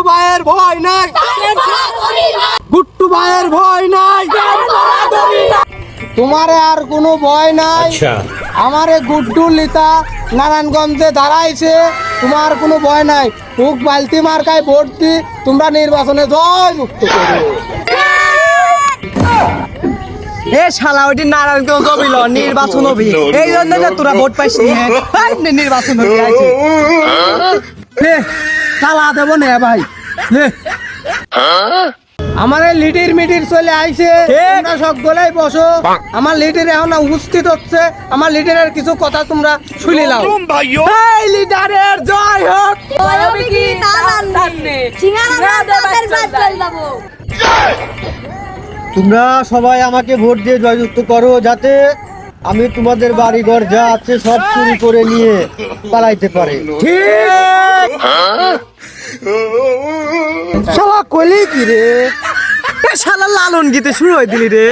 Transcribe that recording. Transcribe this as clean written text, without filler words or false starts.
ভাইয়ের ভয় নাই, গুট্টু ভাইয়ের ভয় নাই, তোমারে আর কোনো ভয় নাই। আমারে গুড্ডু লিতা নারায়ণগঞ্জে দাঁড়াইছে, তোমার কোনো ভয় নাই। মুখ বালতি মার্কায় ভোট দি তোমরা নির্বাচনে জয় মুক্ত করো। এ শালা ওইটি নারায়ণগঞ্জ হবিল নির্বাচন হবি, এই জন্য না তোরা ভোট পাইছি। নির্বাচন হবি আইছে লে চালা দেব না ভাই লে। আমার লিটির মিটির চলে আইছে, তোমরা সকলেই বসো। আমার লিটির এখন উপস্থিত হচ্ছে, আমার লিডারের কিছু কথা তোমরা শুনে নাও। এই লিডারের জয় হোক। তোমরা সবাই আমাকে ভোট দিয়ে জয়যুক্ত করো, যাতে আমি তোমাদের বাড়ি ঘর যা আছে সব চুরি করে নিয়ে পালাইতে পারে। ঠিক শালা কইলি কি রে? শালা লালন গীতে শুরু হয়ে দিলি রে।